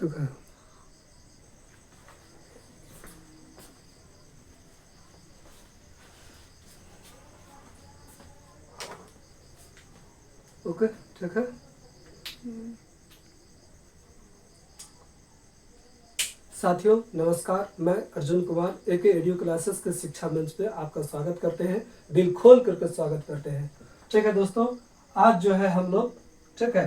ठीक है। ओके, ठीक है। साथियों नमस्कार, मैं अर्जुन कुमार एके एडियो क्लासेस के शिक्षा मंच पे आपका स्वागत करते हैं, दिल खोल करके स्वागत करते हैं। ठीक है दोस्तों, आज जो है हम लोग, ठीक है,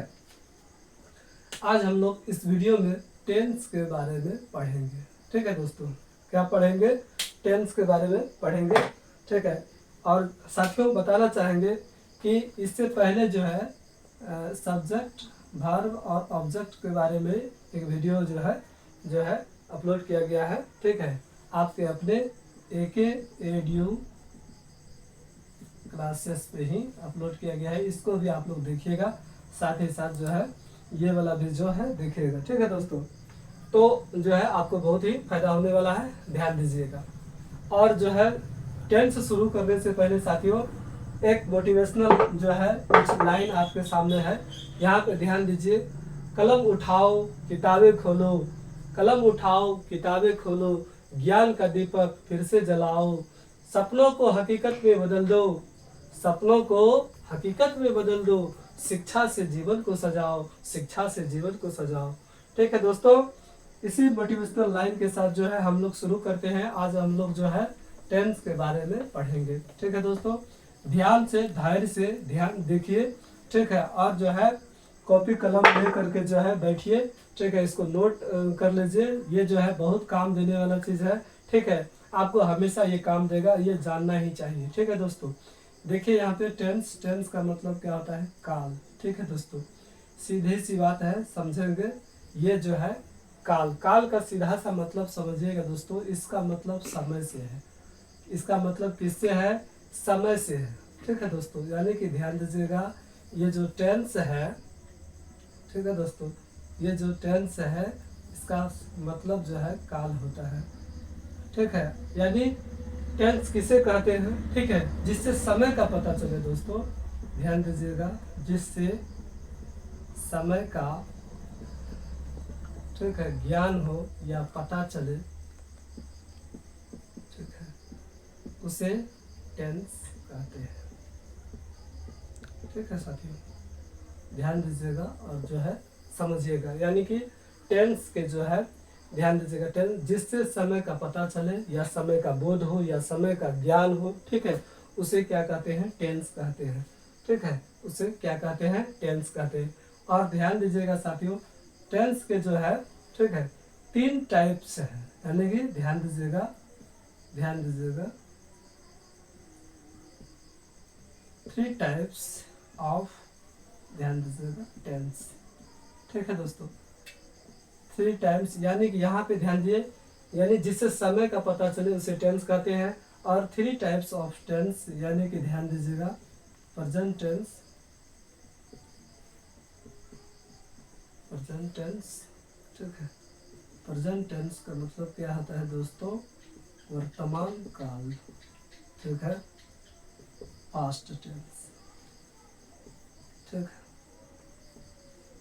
आज हम लोग इस वीडियो में टेंस के बारे में पढ़ेंगे। ठीक है दोस्तों, क्या पढ़ेंगे? टेंस के बारे में पढ़ेंगे। ठीक है, और साथियों बताना चाहेंगे कि इससे पहले जो है सब्जेक्ट, वर्ब और ऑब्जेक्ट के बारे में एक वीडियो जो है अपलोड किया गया है। ठीक है, आपके अपने एके एडियो क्लासेस पे ही अपलोड किया गया है। इसको भी आप लोग देखिएगा, साथ ही साथ जो है ये वाला भी जो है देखिएगा। ठीक है दोस्तों, तो जो है आपको बहुत ही फायदा होने वाला है, ध्यान दीजिएगा। और जो है टेंस शुरू करने से पहले साथियों एक मोटिवेशनल जो है कुछ लाइन आपके सामने है, यहाँ पे ध्यान दीजिए। कलम उठाओ किताबें खोलो, कलम उठाओ किताबें खोलो, ज्ञान का दीपक फिर से जलाओ, सपनों को हकीकत में बदल दो, सपनों को हकीकत में बदल दो, शिक्षा से जीवन को सजाओ, शिक्षा से जीवन को सजाओ। ठीक है दोस्तों, इसी मोटिवेशनल लाइन के साथ जो है हम लोग शुरू करते हैं। आज हम लोग जो है टेंस के बारे में पढ़ेंगे। ठीक है दोस्तों, ध्यान से, धैर्य से ध्यान देखिए। ठीक है, और जो है कॉपी कलम ले करके जो है बैठिए। ठीक है, इसको नोट कर लीजिए। ये जो है बहुत काम देने वाला चीज़ है। ठीक है, आपको हमेशा ये काम देगा, ये जानना ही चाहिए। ठीक है दोस्तों, देखिए यहाँ पे टेंस, टेंस का मतलब क्या होता है? काल। ठीक है दोस्तों, सीधी सी बात है, समझेंगे। ये जो है काल, काल का सीधा सा मतलब समझिएगा दोस्तों, इसका मतलब समय से है। इसका मतलब किससे है? समय से है। ठीक है दोस्तों, यानी कि ध्यान दीजिएगा, ये जो टेंस है, ठीक है दोस्तों, ये जो टेंस है इसका मतलब जो है काल होता है। ठीक है, यानी टेंस किसे कहते हैं? ठीक है, जिससे समय का पता चले दोस्तों, ध्यान दीजिएगा, जिससे समय का, ठीक है, ज्ञान हो या पता चले, ठीक है, उसे टेंस कहते हैं। ठीक है साथियों, ध्यान दीजिएगा और जो है समझिएगा, यानी कि टेंस के जो है ध्यान दीजिएगा, टेंस जिससे समय का पता चले या समय का बोध हो या समय का ज्ञान हो, ठीक है, उसे क्या कहते हैं? टेंस कहते हैं। ठीक है, उसे क्या कहते हैं? टेंस कहते हैं। और ध्यान दीजिएगा साथियों, टेंस के जो है, ठीक है, 3 टाइप्स है, यानी कि ध्यान दीजिएगा, ध्यान दीजिएगा, 3 टाइप्स ऑफ, ध्यान दीजिएगा, टेंस। ठीक है दोस्तों, 3 टाइम्स, यानी कि यहाँ पे ध्यान दिए, यानी जिससे समय का पता चले उसे टेंस कहते हैं। और 3 टाइप्स ऑफ टेंस, यानी कि ध्यान दीजिएगा, प्रेजेंट टेंस, प्रेजेंट टेंस, ठीक है, प्रेजेंट टेंस का मतलब क्या होता है दोस्तों? वर्तमान काल। ठीक है, पास्ट टेंस, ठीक है,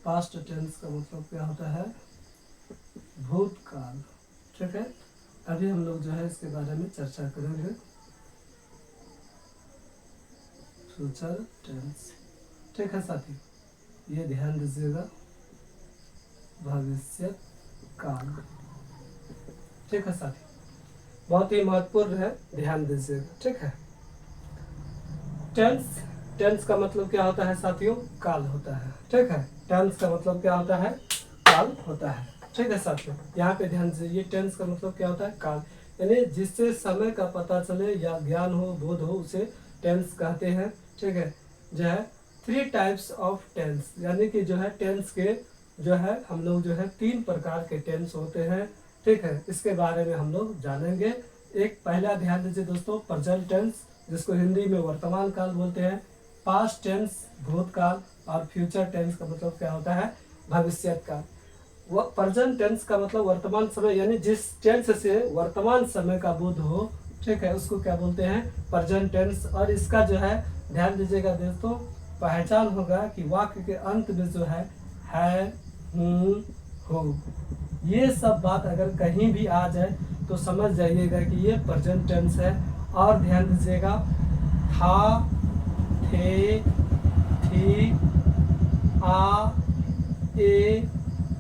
पास्ट टेंस का मतलब क्या होता है? भूतकाल। ठीक है, अभी हम लोग जो है इसके बारे में चर्चा करेंगे। फ्यूचर टेंस, ठीक है साथी, ये ध्यान दीजिएगा, भविष्य काल। ठीक है साथी, बहुत ही महत्वपूर्ण है, ध्यान दीजिएगा। ठीक है, टेंस, टेंस का मतलब क्या होता है साथियों? काल होता है। ठीक है, टेंस का मतलब क्या होता है? काल होता है। ठीक है साथियों, यहाँ पे ध्यान दीजिए, टेंस का मतलब क्या होता है? काल, यानी जिससे समय का पता चले या ज्ञान हो, बोध हो, उसे टेंस कहते हैं। ठीक है, जो है 3 टाइप्स ऑफ टेंस, यानी कि जो है टेंस के जो है हम लोग जो है 3 प्रकार के टेंस होते हैं। ठीक है, इसके बारे में हम लोग जानेंगे। एक पहला ध्यान दीजिए दोस्तों, प्रेजेंट टेंस, जिसको हिंदी में वर्तमान काल बोलते हैं। पास्ट टेंस भूतकाल, और फ्यूचर टेंस का मतलब क्या होता है? भविष्यत काल। वो प्रेजेंट टेंस का मतलब वर्तमान समय, यानी जिस टेंस से वर्तमान समय का बोध हो, ठीक है, उसको क्या बोलते हैं? Present tense. और इसका जो है ध्यान दीजिएगा दोस्तों, पहचान होगा कि वाक्य के अंत में जो है, हूँ, हो। ये सब बात अगर कहीं भी आ जाए तो समझ जाइएगा कि ये प्रेजेंट टेंस है। और ध्यान दीजिएगा, था, थे, थी, आ, ए,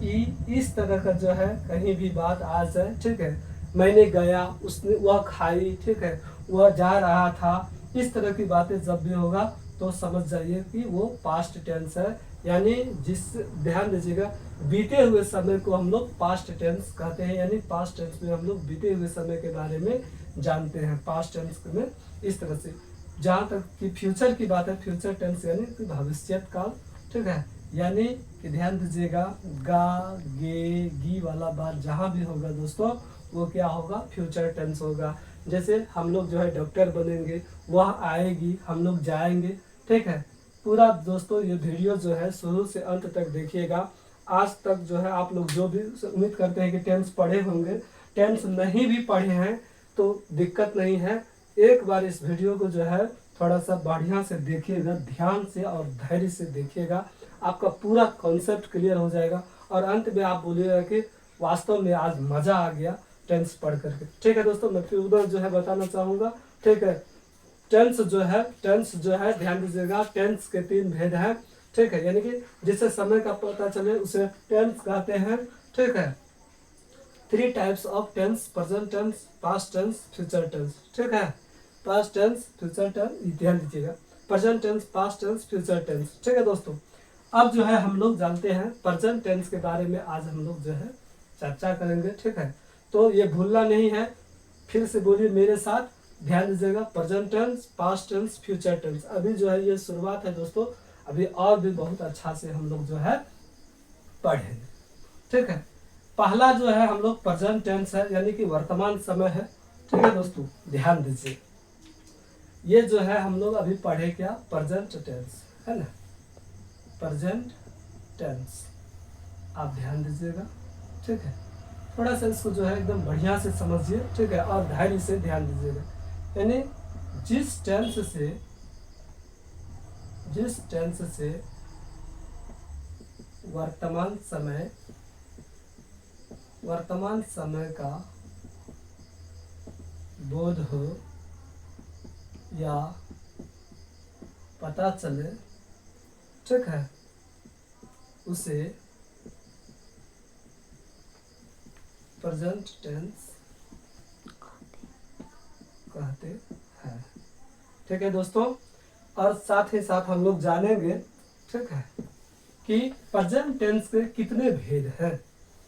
ई, इस तरह का जो है कहीं भी बात आ जाए, ठीक है, मैंने गया, उसने, वह खाई, ठीक है, वह जा रहा था, इस तरह की बातें जब भी होगा तो समझ जाइए कि वो पास्ट टेंस है। यानी जिस, ध्यान दीजिएगा, बीते हुए समय को हम लोग पास्ट टेंस कहते हैं। यानी पास्ट टेंस में हम लोग बीते हुए समय के बारे में जानते हैं पास्ट टेंस में इस तरह से। जहाँ तक कि फ्यूचर की बात है, फ्यूचर टेंस यानी कि भविष्यत काल, ठीक है। यानी कि ध्यान दीजिएगा, गा, गे, गी वाला बात जहाँ भी होगा दोस्तों वो क्या होगा, फ्यूचर टेंस होगा। जैसे हम लोग जो है डॉक्टर बनेंगे, वह आएगी, हम लोग जाएंगे, ठीक है। पूरा दोस्तों ये वीडियो जो है शुरू से अंत तक देखिएगा। आज तक जो है आप लोग जो भी उम्मीद करते हैं कि टेंस पढ़े होंगे, टेंस नहीं भी पढ़े हैं तो दिक्कत नहीं है। एक बार इस वीडियो को जो है थोड़ा सा बढ़िया से देखिएगा, ध्यान से और धैर्य से देखिएगा, आपका पूरा कॉन्सेप्ट क्लियर हो जाएगा और अंत में आप बोलिएगा कि वास्तव में आज मजा आ गया टेंस पढ़ करके। ठीक है दोस्तों, मैं फिर उधर जो है बताना चाहूँगा, ठीक है। टेंस जो है ध्यान दीजिएगा, टेंस के 3 भेद हैं, ठीक है। यानी कि जिससे समय का पता चले उसे टेंस कहते हैं, ठीक है। 3 types of tense, present tense, past tense, future tense, ठीक है। पास्ट टेंस, फ्यूचर टेंस, ध्यान दीजिएगा, present tense, past tense, future tense, ठीक है दोस्तों। अब जो है हम लोग जानते हैं प्रेजेंट टेंस के बारे में आज हम लोग जो है चर्चा करेंगे, ठीक है। तो ये भूलना नहीं है, फिर से बोलिए मेरे साथ, ध्यान दीजिएगा, present tense, past tense, future tense. अभी जो है ये शुरुआत है दोस्तों, अभी और भी बहुत अच्छा से हम लोग जो है पढ़ेंगे, ठीक है। पहला जो है हम लोग प्रेजेंट टेंस है, यानी कि वर्तमान समय है, ठीक है दोस्तों। ध्यान दीजिए, ये जो है हम लोग अभी पढ़े क्या, प्रेजेंट टेंस है ना, प्रेजेंट टेंस, आप ध्यान दीजिएगा, ठीक है। थोड़ा सा इसको जो है एकदम बढ़िया से समझिए, ठीक है, और धैर्य से ध्यान दीजिएगा। यानी जिस टेंस से वर्तमान समय का बोध हो या पता चले, ठीक है, उसे प्रेजेंट टेंस कहते हैं, ठीक है दोस्तों। और साथ ही साथ हम लोग जानेंगे, ठीक है, कि प्रेजेंट टेंस के कितने भेद हैं,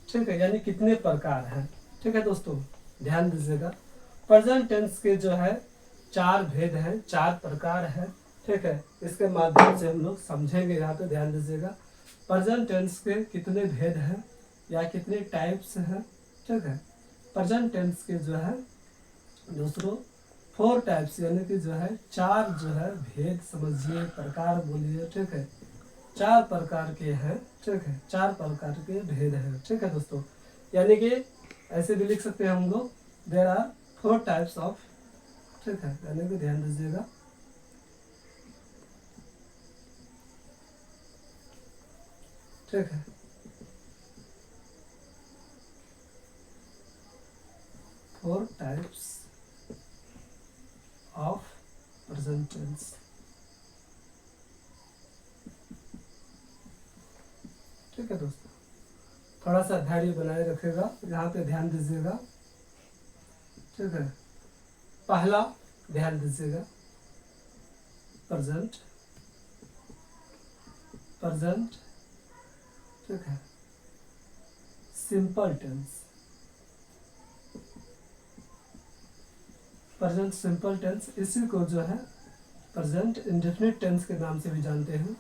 ठीक है, यानी कितने प्रकार हैं, ठीक है दोस्तों। ध्यान दीजिएगा, प्रेजेंट टेंस के जो है 4 भेद हैं, 4 प्रकार हैं, ठीक है। इसके माध्यम से हम लोग समझेंगे, यहाँ पे ध्यान दीजिएगा, प्रेजेंट टेंस के कितने भेद हैं या कितने टाइप्स हैं, ठीक है। प्रेजेंट टेंस के जो है दूसरों 4 टाइप्स, यानी कि जो है 4 जो है भेद समझिए, प्रकार बोलिए, ठीक है, 4 प्रकार के हैं, ठीक है, 4 प्रकार के भेद हैं, ठीक है दोस्तों। यानी कि ऐसे भी लिख सकते हैं हम लोग, देयर आर 4 टाइप्स ऑफ, ठीक है, यानी कि ध्यान दीजिएगा, ठीक है, 4 टाइप्स ऑफ प्रेजेंट टेंस, ठीक है दोस्तों। थोड़ा सा धैर्य बनाए रखेगा, यहाँ पे ध्यान दीजिएगा, ठीक है। पहला ध्यान दीजिएगा, प्रेजेंट, ठीक है, simple tense, present simple tense, इसी को जो है प्रेजेंट इंडेफिनिट टेंस के नाम से भी जानते हैं,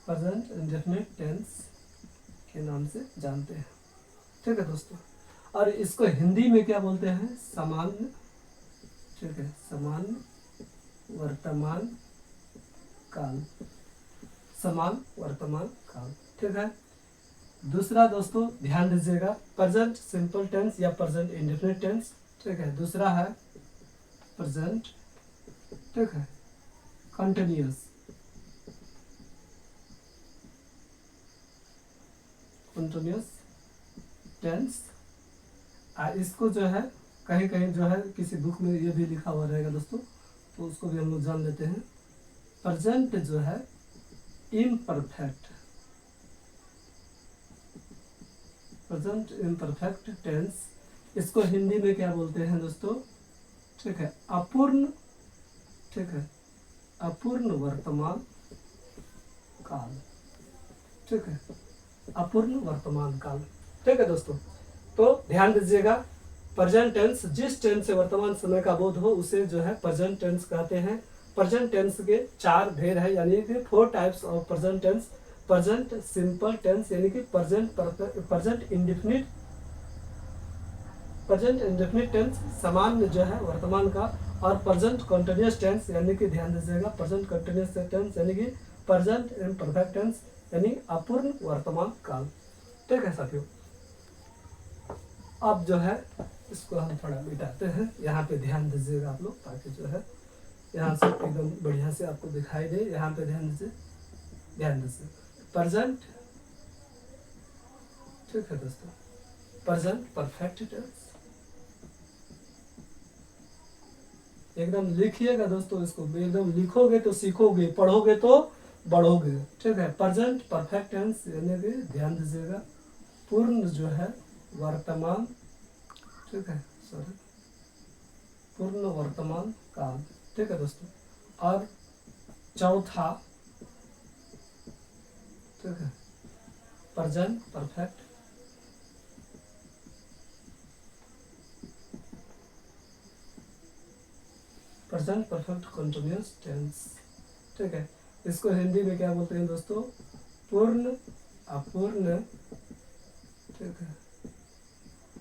प्रेजेंट इंडेफिनिट टेंस के नाम से जानते हैं, ठीक है दोस्तों। और इसको हिंदी में क्या बोलते हैं, सामान्य, ठीक है, सामान्य वर्तमान काल, समान वर्तमान काल, ठीक है। दूसरा दोस्तों ध्यान दीजिएगा, प्रेजेंट सिंपल टेंस या प्रेजेंट इंडेफिनिट टेंस, ठीक है। दूसरा है प्रेजेंट, ठीक है, कंटिन्यूअस, कंटिन्यूस टेंस। इसको जो है कहीं कहीं जो है किसी बुक में ये भी लिखा हुआ रहेगा दोस्तों, तो उसको भी हम लोग जान लेते हैं। प्रेजेंट जो है इम्परफेक्ट, प्रेजेंट इम्परफेक्ट टेंस, इसको हिंदी में क्या बोलते हैं दोस्तों? ठीक है, अपूर्ण, ठीक है, अपूर्ण वर्तमान काल, ठीक है, अपूर्ण वर्तमान काल। ठीक है दोस्तों, तो ध्यान दीजिएगा, प्रेजेंट टेंस जिस टेंस से वर्तमान समय का बोध हो उसे जो है प्रेजेंट टेंस कहते हैं। प्रेजेंट टेंस के 4 भेद है, यानी कि 4 types of present tense. Present simple tense यानी कि present indefinite, present indefinite tense सामान्य जो है वर्तमान का, और प्रेजेंट कंटिन्यूअस टेंस यानी कि ध्यान दीजिएगा, प्रेजेंट कंटिन्यूअस टेंस यानी कि प्रेजेंट इम्परफेक्ट टेंस यानी अपूर्ण वर्तमान काल। ठीक है साथियों, अब जो है इसको हम थोड़ा मिटाते हैं, यहाँ पे ध्यान दीजिएगा आप लोग, ताकि जो है यहाँ से एकदम बढ़िया से आपको दिखाई दे। यहाँ पे ध्यान दीजिए, ध्यान दीजिए, प्रेजेंट, ठीक है दोस्तों, प्रेजेंट परफेक्ट टेंस, एकदम लिखिएगा दोस्तों, इसको एकदम लिखोगे तो सीखोगे, पढ़ोगे तो बढ़ोगे। ठीक है, प्रेजेंट परफेक्ट टेंस यानी कि ध्यान दीजिएगा पूर्ण जो है वर्तमान, ठीक है, सॉरी, पूर्ण वर्तमान काल। ठीक है दोस्तों, और चौथा, ठीक है, present perfect, present perfect continuous tense. ठीक है, इसको हिंदी में क्या बोलते हैं दोस्तों? पूर्ण अपूर्ण, ठीक है,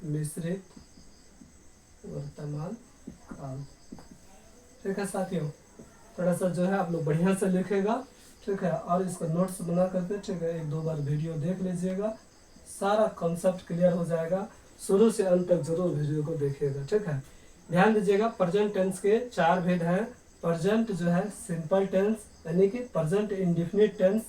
मिश्रित वर्तमान काल। ठीक है साथियों, थोड़ा सा जो है आप लोग बढ़िया से लिखेगा, ठीक है, और इसको नोट्स बना करके, ठीक है, 1-2 बार वीडियो देख लीजिएगा, सारा कॉन्सेप्ट क्लियर हो जाएगा। शुरू से अंत तक जरूर वीडियो को देखिएगा। ठीक है, ध्यान दीजिएगा, प्रेजेंट टेंस के 4 भेद हैं। प्रेजेंट जो है सिंपल टेंस यानी कि प्रेजेंट इंडेफिनिट टेंस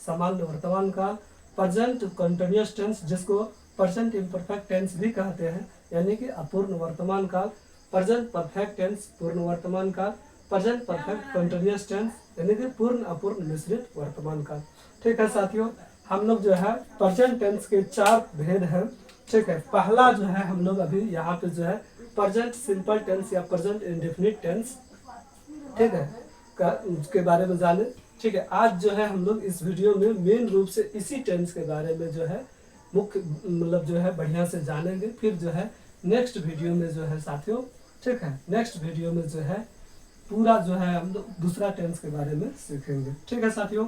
सामान्य वर्तमान काल, प्रेजेंट कंटिन्यूअस टेंस जिसको प्रेजेंट इम्परफेक्ट टेंस भी कहते हैं यानी कि अपूर्ण वर्तमान काल, प्रेजेंट परफेक्ट टेंस पूर्ण वर्तमान काल, प्रेजेंट परफेक्ट कंटिन्यूअस टेंस यानी कि पूर्ण अपूर्ण मिश्रित वर्तमान काल। ठीक है साथियों, हम लोग जो है प्रेजेंट टेंस के 4 भेद हैं। ठीक है, पहला जो है हम लोग अभी यहाँ पे जो है प्रेजेंट सिंपल टेंस या प्रेजेंट इंडेफिनिट टेंस, ठीक है, उसके बारे में जाने। ठीक है, आज जो है हम लोग इस वीडियो में मेन रूप से इसी टेंस के बारे में जो है मुख्य मतलब जो है बढ़िया से जानेंगे। फिर जो है नेक्स्ट वीडियो में जो है साथियों, ठीक है, नेक्स्ट वीडियो में जो है पूरा जो है हम लोग दूसरा टेंस के बारे में सीखेंगे। ठीक है साथियों,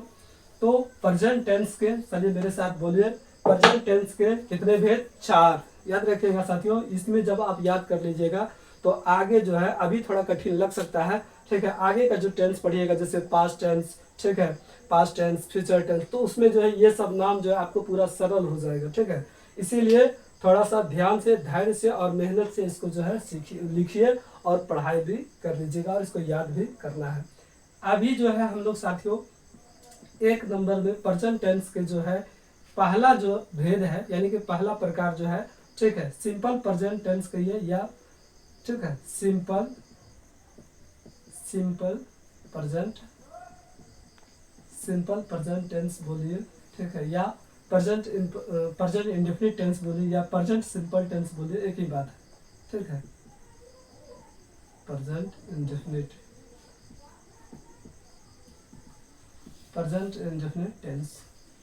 तो प्रेजेंट टेंस के, चलिए मेरे साथ बोलिए, प्रेजेंट टेंस के कितने भेद? 4। याद रखिएगा साथियों, इसमें जब आप याद कर लीजिएगा तो आगे जो है अभी थोड़ा कठिन लग सकता है। ठीक है, आगे का जो टेंस पढ़िएगा जैसे पास्ट टेंस, ठीक है, पास्ट टेंस, फ्यूचर टेंस, तो उसमें जो है ये सब नाम जो है आपको पूरा सरल हो जाएगा। ठीक है, इसीलिए थोड़ा सा ध्यान से, धैर्य से और मेहनत से इसको जो है लिखिए और पढ़ाई भी कर लीजिएगा और इसको याद भी करना है। अभी जो है हम लोग साथियों 1 नंबर में प्रेजेंट टेंस के जो है पहला जो भेद है यानी कि पहला प्रकार जो है, ठीक है, सिंपल प्रेजेंट टेंस कहिए या, ठीक है, simple present, simple present tense बोलिए, ठीक है, या प्रेजेंट इंडेफिनिट टेंस बोलिए या प्रेजेंट सिंपल टेंस बोलिए, एक ही बात है। ठीक है, present indefinite, present indefinite tense.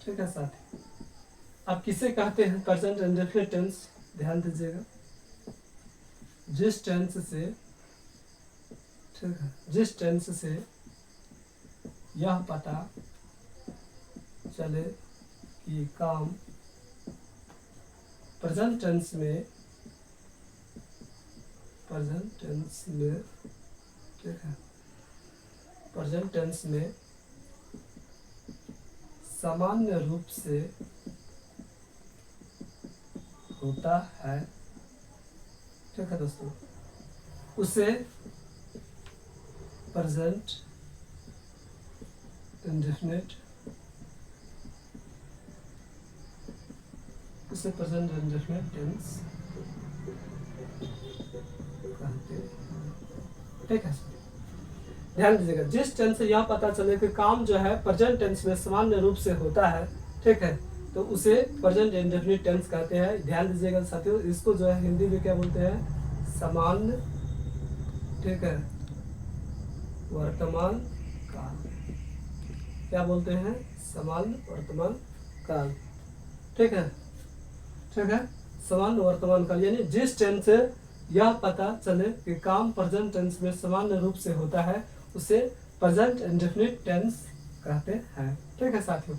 ठीक है साथी, आप किसे कहते हैं प्रेजेंट इंडेफिनिट टेंस? ध्यान दीजिएगा, जिस टेंस से, ठीक है, जिस टेंस से यह पता चले कि काम प्रेजेंट टेंस में, प्रेजेंट टेंस में, ठीक है, प्रेजेंट टेंस में सामान्य रूप से होता है। ठीक है दोस्तों, उसे प्रेजेंट इंडेफिनिट इसे प्रेजेंट इंडेफिनिट टेंस कहते हैं। ठीक है, ध्यान दीजिएगा, जिस टेंस से यह पता चले कि काम जो है प्रेजेंट टेंस में सामान्य रूप से होता है, ठीक है, तो उसे प्रेजेंट इंडेफिनिट टेंस कहते हैं। ध्यान दीजिएगा साथियों, इसको जो है हिंदी में क्या बोलते हैं, सामान्य, ठीक है, वर्तमान काल, क्या बोलते हैं, सामान्य वर्तमान काल। ठीक है, ठीक है, सामान्य वर्तमान काल, यानी जिस टेंस से यह पता चले कि काम प्रेजेंट टेंस में सामान्य रूप से होता है उसे प्रेजेंट इंडेफिनिट टेंस कहते हैं। ठीक है साथियों,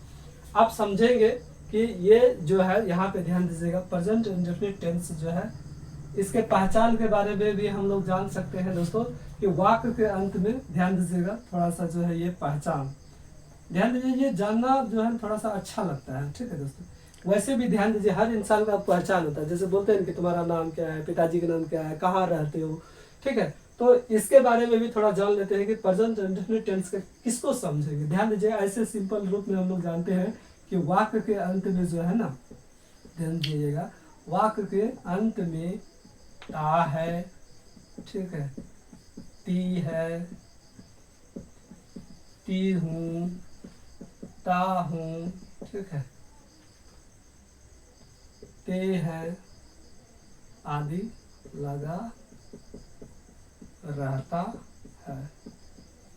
आप समझेंगे कि ये जो है, यहाँ पे ध्यान दीजिएगा, प्रेजेंट इंडेफिनिट टेंस जो है इसके पहचान के बारे में भी हम लोग जान सकते हैं दोस्तों, कि वाक्य के अंत में, ध्यान दीजिएगा थोड़ा सा जो है ये पहचान, ध्यान दीजिए, ये जानना जो है थोड़ा सा अच्छा लगता है। ठीक है दोस्तों, वैसे भी ध्यान दीजिए, हर इंसान का पहचान होता है, जैसे बोलते हैं कि तुम्हारा नाम क्या है, पिताजी का नाम क्या है, कहाँ रहते हो। ठीक है, तो इसके बारे में भी थोड़ा जान लेते हैं कि प्रेजेंट इंडेफिनिट टेंस का किसको समझेंगे। ध्यान दीजिए, ऐसे सिंपल रूप में हम लोग जानते हैं कि वाक्य के अंत में जो है ना, ध्यान दीजिएगा, वाक्य के अंत में ता है, ठीक है, ती है, ती हूँ, ता हूँ, ठीक है, ते है आदि लगा रहता है।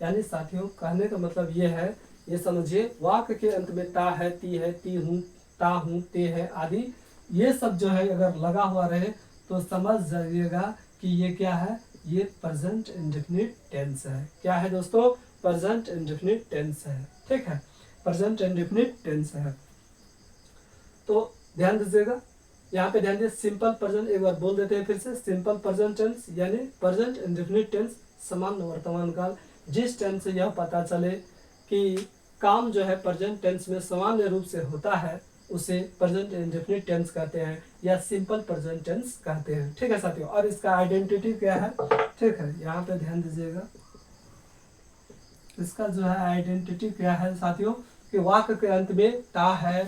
यानी साथियों, कहने का मतलब ये है, ये समझिए, वाक्य के अंत में ता है, ती हूँ, ता हूँ, ते है आदि, ये सब जो है अगर लगा हुआ रहे तो समझ जाइएगा कि ये क्या है, ये प्रेजेंट इंडेफिनिट टेंस है। क्या है दोस्तों, प्रेजेंट इंडेफिनिट टेंस है। ठीक है, प्रेजेंट इंडेफिनिट टेंस है। तो ध्यान दीजिएगा, यहाँ पे ध्यान दीजिए, सिंपल प्रेजेंट, एक बार बोल देते हैं फिर से, सिंपल प्रेजेंट टेंस यानी प्रेजेंट इंडेफिनिट टेंस, सामान्य वर्तमान काल, जिस टेंस से यह पता चले कि काम जो है प्रेजेंट टेंस में सामान्य रूप से होता है उसे प्रेजेंट इंडेफिनिट टेंस कहते हैं या सिंपल प्रेजेंट टेंस कहते हैं। ठीक है साथियों, और इसका आइडेंटिटी क्या है, ठीक है, यहाँ पे ध्यान दीजिएगा, इसका जो है आइडेंटिटी क्या है साथियों, कि वाक्य के अंत में ता है,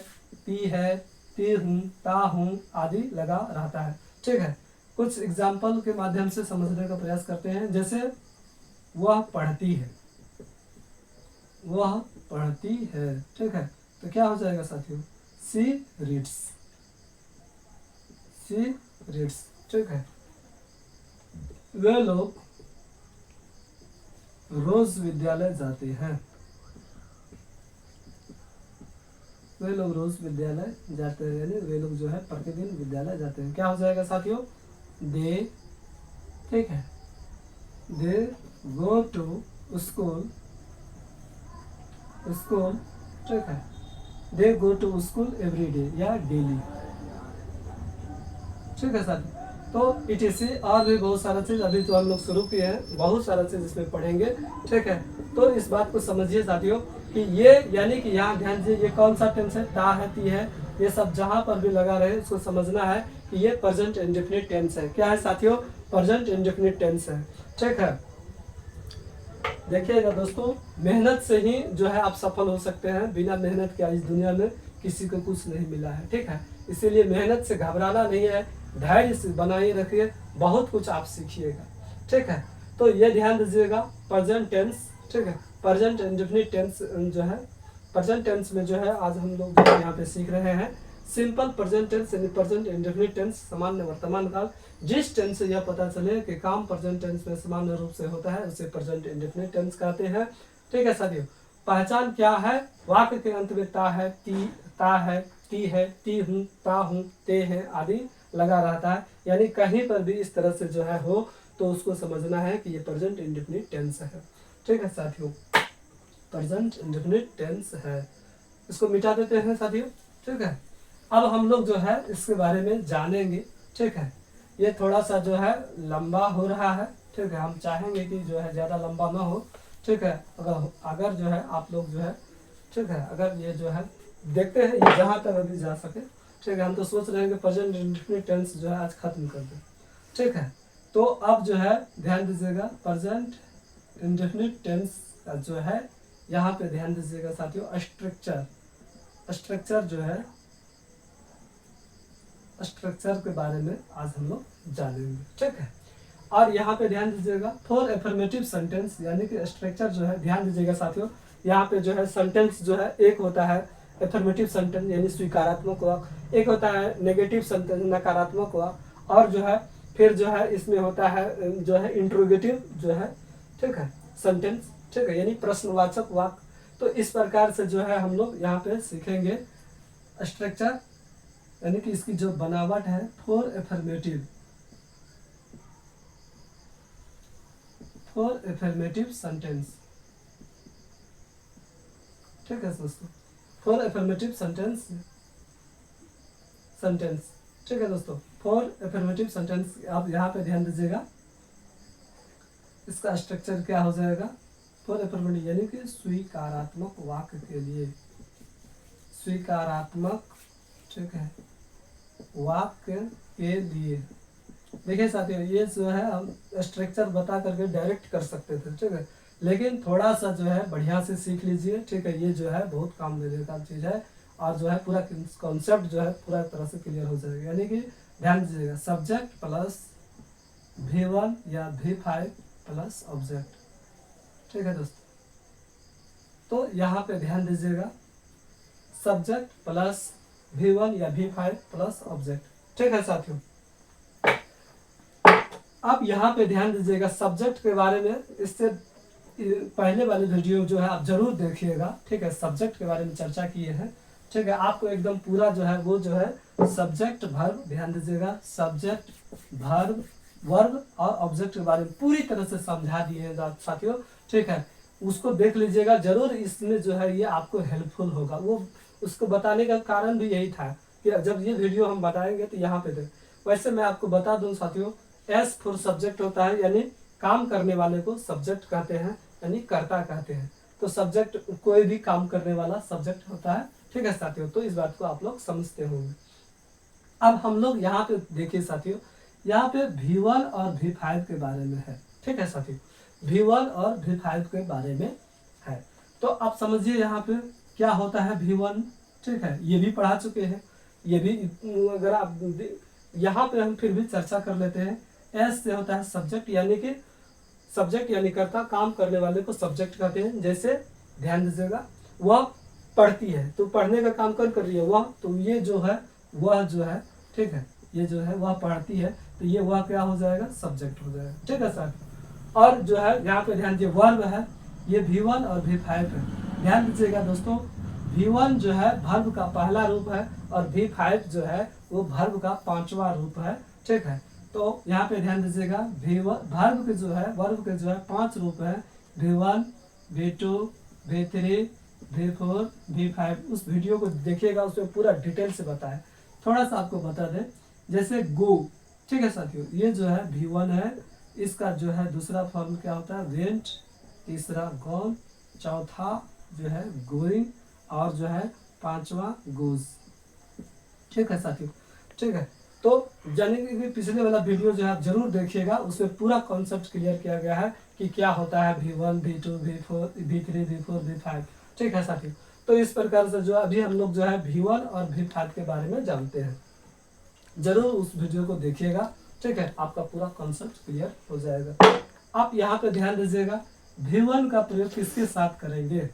ती हूँ, ता हूँ आदि लगा रहता है। ठीक है, कुछ एग्जाम्पल के माध्यम से समझने का प्रयास करते हैं। जैसे वह पढ़ती है, वह पढ़ती है, ठीक है, तो क्या हो जाएगा साथियों, सी रीड्स, सी रीड्स। ठीक है, वे लोग रोज विद्यालय जाते हैं, वे लोग रोज विद्यालय जाते हैं, यानी वे लोग जो है प्रतिदिन विद्यालय जाते हैं। क्या हो जाएगा साथियों, दे, ठीक है, they go to school, school, ठीक है, they go to school every day या डेली। ठीक है साथियों, तो इटीसी और भी बहुत सारा चीज अभी तो हम लोग शुरू किए हैं, बहुत सारा चीज इसमें पढ़ेंगे। ठीक है, तो इस बात को समझिए साथियों कि ये, यानी कि यहाँ ध्यान दीजिए, ये कौन सा टेंस है, ता है, ती है, ये सब जहां पर भी लगा रहे उसको समझना है कि ये प्रेजेंट इंडेफिनिट टेंस है। क्या है साथियों, प्रेजेंट इंडेफिनिट टेंस है। ठीक है, देखिएगा दोस्तों, मेहनत से ही जो है आप सफल हो सकते हैं, बिना मेहनत के इस दुनिया में किसी को कुछ नहीं मिला है। ठीक है, इसीलिए मेहनत से घबराना नहीं है, धैर्य से बनाए रखिए, बहुत कुछ आप सीखिएगा। ठीक है, तो ये ध्यान दीजिएगा, प्रेजेंट टेंस, ठीक है, प्रेजेंट इंडेफिनिट टेंस जो है, प्रेजेंट टेंस में जो है आज हम लोग जो यहाँ पे सीख रहे हैं सिंपल प्रेजेंट टेंस यानी प्रेजेंट इंडेफिनिट टेंस, सामान्य वर्तमान काल, जिस टेंस से यह पता चले कि काम प्रेजेंट टेंस में सामान्य रूप से होता है उसे प्रेजेंट इंडेफिनिट टेंस कहते हैं। ठीक है साथियों, पहचान क्या है, वाक्य के अंत में ता है, ती हूँ, ता हूँ, ते है आदि लगा रहता है, यानी कहीं पर भी इस तरह से जो है हो तो उसको समझना है कि ये प्रेजेंट इंडेफिनिट टेंस है। ठीक है साथियों, प्रेजेंट इंडेफिनिट टेंस है, इसको मिटा देते हैं साथियों। ठीक है, अब हम लोग जो है इसके बारे में जानेंगे। ठीक है, ये थोड़ा सा जो है लंबा हो रहा है। ठीक है, हम चाहेंगे कि जो है ज़्यादा लंबा ना हो। ठीक है, अगर जो है आप लोग जो है, ठीक है, अगर ये जो है देखते हैं ये जहाँ तक अभी जा सके। ठीक है, हम तो सोच रहे हैं कि प्रेजेंट इंडेफिनिट टेंस जो है आज खत्म कर दें। ठीक है, तो अब जो है ध्यान दीजिएगा, प्रेजेंट इंडेफिनिट टेंस का जो है यहाँ पे ध्यान दीजिएगा साथियों, स्ट्रक्चर, स्ट्रक्चर जो है स्ट्रक्चर के बारे में आज हम लोग जानेंगे, ठीक है। और यहाँ पे ध्यान दीजिएगा फॉर एफर्मेटिव सेंटेंस, यानी कि स्ट्रक्चर जो है, ध्यान दीजिएगा साथियों, यहाँ पे जो है सेंटेंस जो है, एक होता है एफर्मेटिव सेंटेंस यानी स्वीकारात्मक वाक्य, एक होता है नेगेटिव सेंटेंस नकारात्मक वाक्य, और जो है फिर जो है इसमें होता है जो है इंट्रोगेटिव जो है, ठीक है, सेंटेंस, ठीक है, यानी प्रश्नवाचक वाक्य। तो इस प्रकार से जो है हम लोग यहाँ पे सीखेंगे स्ट्रक्चर, यानी कि इसकी जो बनावट है फॉर एफर्मेटिव सेंटेंस, ठीक है दोस्तों, फॉर एफर्मेटिव सेंटेंस, ठीक है दोस्तों, फॉर एफर्मेटिव सेंटेंस। आप यहाँ पे ध्यान दीजिएगा, इसका स्ट्रक्चर क्या हो जाएगा, फॉर एफर्मेटिव यानी कि स्वीकारात्मक वाक्य के लिए, स्वीकारात्मक, ठीक है, वाक्य के लिए। देखिए साथियों, ये जो है हम स्ट्रक्चर बता करके डायरेक्ट कर सकते थे, ठीक है, लेकिन थोड़ा सा जो है बढ़िया से सीख लीजिए, ठीक है, ये जो है बहुत काम देने का चीज़ है, और जो है पूरा कॉन्सेप्ट जो है पूरा तरह से क्लियर हो जाएगा। यानी कि ध्यान दीजिएगा सब्जेक्ट प्लस V1 या V5 प्लस ऑब्जेक्ट, ठीक है दोस्तों। तो यहाँ पे ध्यान दीजिएगा सब्जेक्ट प्लस V1 या V5 प्लस ऑब्जेक्ट, ठीक है साथियों। अब यहाँ पे ध्यान दीजिएगा सब्जेक्ट के बारे में, इससे पहले वाले वीडियो जो है आप जरूर देखिएगा, ठीक है, सब्जेक्ट के बारे में चर्चा किए हैं, ठीक है, आपको एकदम पूरा जो है वो जो है सब्जेक्ट वर्ब, ध्यान दीजिएगा सब्जेक्ट वर्ब वर्ब और ऑब्जेक्ट के बारे में पूरी तरह से समझा दिए हैं साथियों, ठीक है, उसको देख लीजिएगा जरूर, इसमें जो है ये आपको हेल्पफुल होगा। वो उसको बताने का कारण भी यही था कि जब ये वीडियो हम बताएंगे तो यहाँ पे वैसे मैं आपको बता दूं साथियों, एस फॉर सब्जेक्ट होता है, यानी काम करने वाले को सब्जेक्ट कहते हैं, यानी कर्ता कहते हैं। तो सब्जेक्ट कोई भी काम करने वाला सब्जेक्ट होता है, ठीक है साथियों, तो इस बात को आप लोग समझते होंगे। अब हम लोग यहाँ पे देखिए साथियों, यहाँ पे V1 और V5 के बारे में है, ठीक है साथियों, V1 और V5 के बारे में है। तो आप समझिए यहाँ पे क्या होता है V1, ठीक है, ये भी पढ़ा चुके हैं, ये भी अगर आप यहाँ पे हम फिर भी चर्चा कर लेते हैं। एस से होता है सब्जेक्ट, यानी कि सब्जेक्ट यानी कर्ता, काम करने वाले को सब्जेक्ट कहते हैं। जैसे ध्यान दीजिएगा वह पढ़ती है, तो पढ़ने का काम कौन कर रही है, वह, तो ये जो है वह जो है, ठीक है, ये जो है वह पढ़ती है, तो ये वह क्या हो जाएगा, सब्जेक्ट हो जाएगा, ठीक है सर। और जो है यहाँ पे ध्यान दीजिए वर्ब है, ये V1 और V5 है। ध्यान दीजिएगा दोस्तों, V1 जो है वर्ब का पहला रूप है और V5 जो है वो वर्ब का पांचवा रूप है, ठीक है। तो यहाँ पे ध्यान दीजिएगा वर्ब के जो है, वर्ब के जो है 5 रूप है, V1, V2, V3, V4, V5। उस वीडियो को देखिएगा, उसमें पूरा डिटेल से बताए। थोड़ा सा आपको बता दें, जैसे गो, ठीक है साथियों, ये जो है V1 है, इसका जो है दूसरा फॉर्म क्या होता है, वेंट, तीसरा गॉन, चौथा जो है गोइंग, और जो है पांचवा गोज, ठीक है साथियों, ठीक है। तो जाने कि पिछले वाला वीडियो जो है आप जरूर देखिएगा, उसमें पूरा कॉन्सेप्ट क्लियर किया गया है कि क्या होता है V1, V2, V4, V3, V4, V5, ठीक है साथियों। तो इस प्रकार से जो अभी हम लोग जो है V1 और V5 के बारे में जानते हैं, जरूर उस वीडियो को देखिएगा, ठीक है, आपका पूरा कॉन्सेप्ट क्लियर हो जाएगा। आप यहाँ पे ध्यान दीजिएगा V1 का प्रयोग किसके साथ करेंगे,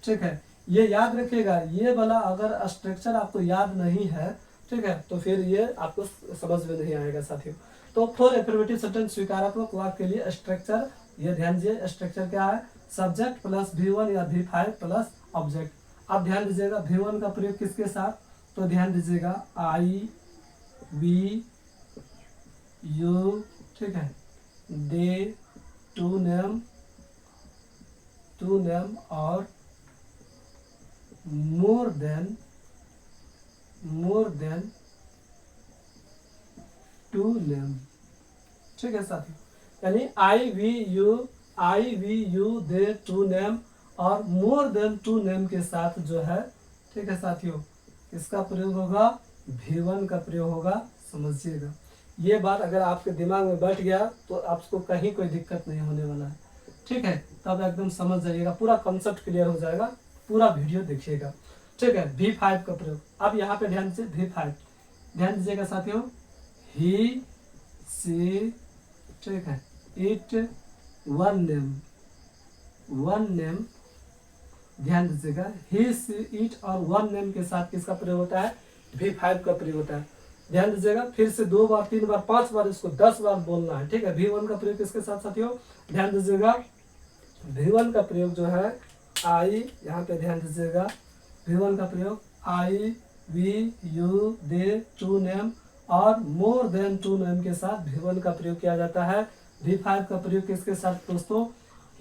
ठीक है, ये याद रखिएगा। ये वाला अगर स्ट्रक्चर आपको याद नहीं है, ठीक है, तो फिर ये आपको समझ में नहीं आएगा साथियों। तो फॉर एफर्मेटिव सेंटेंस स्वीकारात्मक वाक्य के लिए स्ट्रक्चर, ये ध्यान दीजिए स्ट्रक्चर क्या है, सब्जेक्ट प्लस V1 या V5 प्लस ऑब्जेक्ट। अब ध्यान दीजिएगा V1 का प्रयोग किसके साथ, तो ध्यान दीजिएगा I, V, U, ठीक है, दे, टू नेम और मोर देन टू नेम, ठीक है साथियों, यानी I, V, U, they, to name और मोर देन टू नेम के साथ जो है, ठीक है साथियों, इसका प्रयोग होगा, V1 का प्रयोग होगा, समझिएगा। ये बात अगर आपके दिमाग में बैठ गया तो आपको कहीं कोई दिक्कत नहीं होने वाला है, ठीक है, तब एकदम समझ जाइएगा, पूरा कॉन्सेप्ट क्लियर हो जाएगा, पूरा वीडियो देखिएगा, ठीक है। V5 का प्रयोग, अब यहाँ पे ध्यान से V5, ध्यान दीजिएगा साथियों, ही सी, ठीक है, it, one name, one name, ध्यान दीजिएगा, ही सी इट और वन नेम के साथ किसका प्रयोग होता है, V5 का प्रयोग होता है। ध्यान दीजिएगा, फिर से 2 बार 3 बार 5 बार इसको 10 बार बोलना है, ठीक है। V1 का प्रयोग किसके साथ साथियों, ध्यान दीजिएगा, V1 का प्रयोग जो है आई, यहाँ पे ध्यान दीजिएगा, V1 का प्रयोग I, we, you, they, to name और मोर देन टू नेम के साथ V1 का प्रयोग किया जाता है। V5 का प्रयोग किसके साथ दोस्तों,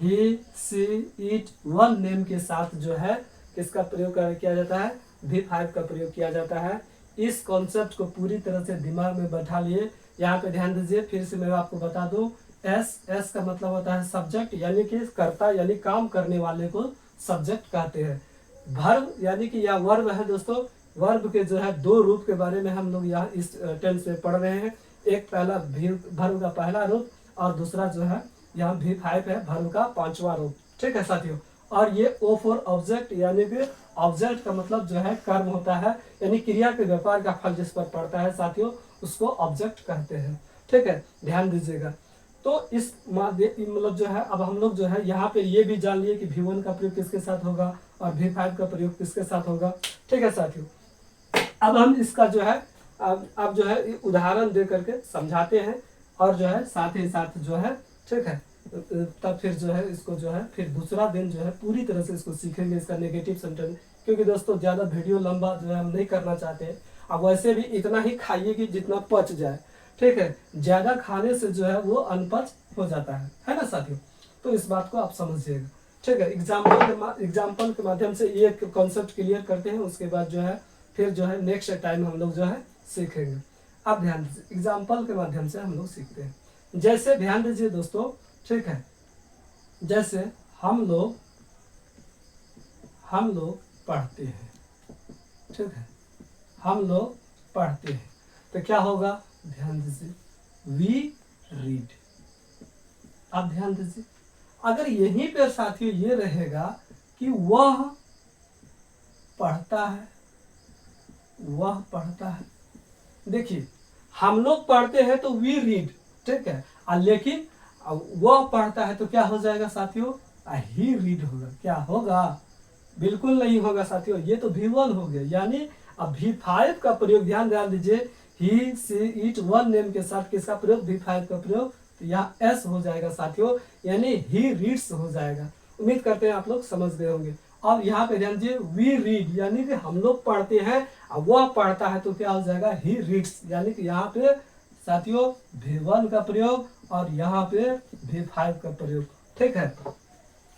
ही सी इट वन नेम के साथ जो है किसका प्रयोग किया जाता है, V5 का प्रयोग किया जाता है। इस कॉन्सेप्ट को पूरी तरह से दिमाग में बैठा लिए। यहाँ पे ध्यान दीजिए, फिर से मैं आपको बता दूं, एस का मतलब होता है सब्जेक्ट, यानी कि कर्ता, यानी काम करने वाले को सब्जेक्ट कहते हैं। वर्ब यानी कि यह वर्ब है दोस्तों, वर्ब के जो है 2 रूप के बारे में हम लोग यहाँ इस टेंस में पढ़ रहे हैं। एक पहला वर्ब का पहला रूप और दूसरा जो है यहाँ V5 है वर्ब का 5वां रूप, ठीक है साथियों। और ये O फॉर ऑब्जेक्ट, यानी कि ऑब्जेक्ट का मतलब जो है कर्म होता है, यानी क्रिया के व्यापार का फल जिस पर पड़ता है साथियों, उसको ऑब्जेक्ट कहते हैं, ठीक है, ध्यान दीजिएगा। तो इस मतलब जो है, अब हम लोग जो है यहाँ पे ये भी जान लिए कि V1 का प्रयोग किसके साथ होगा और V5 का प्रयोग किसके साथ होगा, ठीक है साथियों। अब हम इसका जो है अब जो है उदाहरण दे करके समझाते हैं और जो है साथ ही साथ जो है, ठीक है, तब फिर जो है इसको जो है फिर दूसरा दिन जो है पूरी तरह से इसको सीखेंगे, इसका नेगेटिव सेंटेंस। क्योंकि दोस्तों ज़्यादा वीडियो लंबा जो है हम नहीं करना चाहते हैं। अब वैसे भी इतना ही खाइए कि जितना पच जाए, ठीक है, ज़्यादा खाने से जो है वो अनपच हो जाता है ना साथियों। तो इस बात को आप समझिएगा, ठीक है। एग्जाम्पल के माध्यम से ये कॉन्सेप्ट क्लियर करते हैं, उसके बाद जो है फिर जो है नेक्स्ट टाइम हम लोग जो है सीखेंगे। अब ध्यान दीजिए, एग्जाम्पल के माध्यम से हम लोग सीखते हैं। जैसे ध्यान दीजिए दोस्तों, ठीक है, जैसे हम लोग पढ़ते हैं, ठीक है, हम लोग पढ़ते हैं, तो क्या होगा, ध्यान दीजिए, वी रीड। अब ध्यान दीजिए, अगर यहीं पर साथियों ये रहेगा कि वह पढ़ता है, वह पढ़ता है, देखिए हम लोग पढ़ते हैं तो वी रीड, ठीक है, लेकिन वह पढ़ता है तो क्या हो जाएगा साथियों, ही रीड होगा। क्या होगा, बिल्कुल नहीं होगा साथियों, ये तो V1 हो गया। यानी अब V5 का प्रयोग, ध्यान दीजिए, ही सी इट वन नेम के साथ किसका प्रयोग, V5 का प्रयोग, तो यहाँ S हो जाएगा साथियों, यानी ही रीड्स हो जाएगा। उम्मीद करते हैं आप लोग समझ गए होंगे। अब यहाँ पे ध्यान दीजिए, वी रीड, यानी कि हम लोग पढ़ते हैं, अब वह पढ़ता है तो क्या हो जाएगा, ही रीड्स, यानी कि यहाँ पे साथियों V1 का प्रयोग और यहाँ पे V5 का प्रयोग, ठीक है।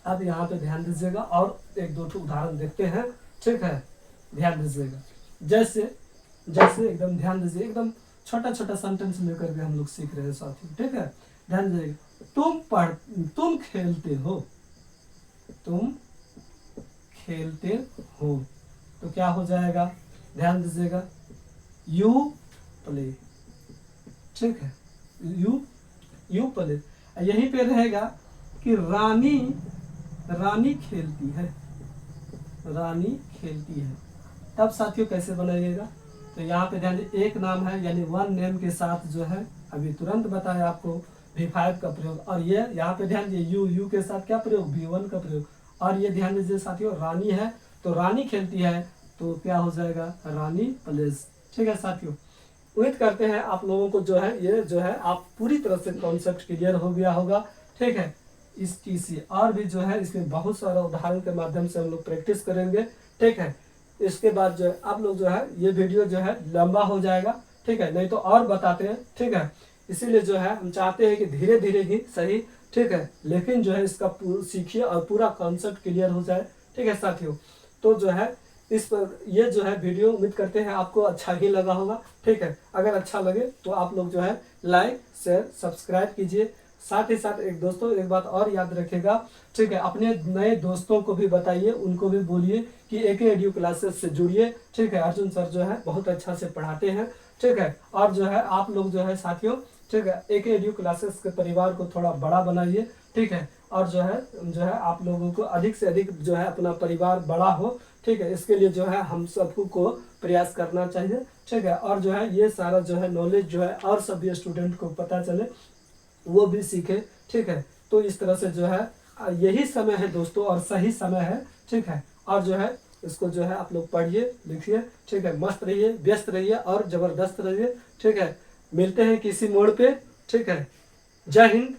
अब यहाँ पे ध्यान दीजिएगा और एक दो उदाहरण देखते हैं, ठीक है, ध्यान दीजिएगा। जैसे एकदम ध्यान दीजिए, एकदम छोटा छोटा सेंटेंस लेकर के हम लोग सीख रहे हैं साथियों, ठीक है, ध्यान दीजिएगा। तुम खेलते हो, तुम खेलते हो, तो क्या हो जाएगा, ध्यान दीजिएगा, यू प्ले, ठीक है, यू प्ले। यहीं पे रहेगा कि रानी खेलती है, रानी खेलती है, तब साथियों कैसे बनाइएगा, तो यहाँ पे ध्यान दीजिए, एक नाम है यानी वन नेम के साथ जो है अभी तुरंत बताया आपको V5 का प्रयोग, और ये यहाँ पे ध्यान दीजिए यू के साथ क्या प्रयोग, V1 का प्रयोग। और ये ध्यान दीजिए साथियों, रानी है तो रानी खेलती है, तो क्या हो जाएगा, रानी प्लेस, ठीक है साथियों। उम्मीद करते हैं आप लोगों को जो है ये जो है आप पूरी तरह से कॉन्सेप्ट क्लियर हो गया होगा, ठीक है। इस TC और भी जो है इसमें बहुत सारा उदाहरण के माध्यम से हम लोग प्रैक्टिस करेंगे, ठीक है। इसके बाद जो है आप लोग जो है ये वीडियो जो है लंबा हो जाएगा, ठीक है, नहीं तो और बताते हैं, ठीक है। इसीलिए जो है हम चाहते हैं कि धीरे धीरे ही सही, ठीक है, लेकिन जो है इसका सीखिए और पूरा कॉन्सेप्ट क्लियर हो जाए, ठीक है साथियों। तो जो है इस पर ये जो है वीडियो उम्मीद करते हैं आपको अच्छा ही लगा होगा, ठीक है। अगर अच्छा लगे तो आप लोग जो है लाइक शेयर सब्सक्राइब कीजिए। साथ ही साथ एक बात और याद रखेगा, ठीक है, अपने नए दोस्तों को भी बताइए, उनको भी बोलिए कि AK एडू क्लासेस से जुड़िए, ठीक है। अर्जुन सर जो है बहुत अच्छा से पढ़ाते हैं, ठीक है। और जो है आप लोग जो है साथियों, ठीक है, AK एडू क्लासेस के परिवार को थोड़ा बड़ा बनाइए, ठीक है। और जो है आप लोगों को अधिक से अधिक जो है अपना परिवार बड़ा हो, ठीक है। इसके लिए जो है हम सबको प्रयास करना चाहिए, ठीक है। और जो है ये सारा जो है नॉलेज जो है और सभी स्टूडेंट को पता चले, वो भी सीखे, ठीक है। तो इस तरह से जो है यही समय है दोस्तों, और सही समय है, ठीक है। और जो है इसको जो है आप लोग पढ़िए लिखिए, ठीक है। मस्त रहिए, व्यस्त रहिए और जबरदस्त रहिए, ठीक है। मिलते हैं किसी मोड़ पे, ठीक है। जय हिंद,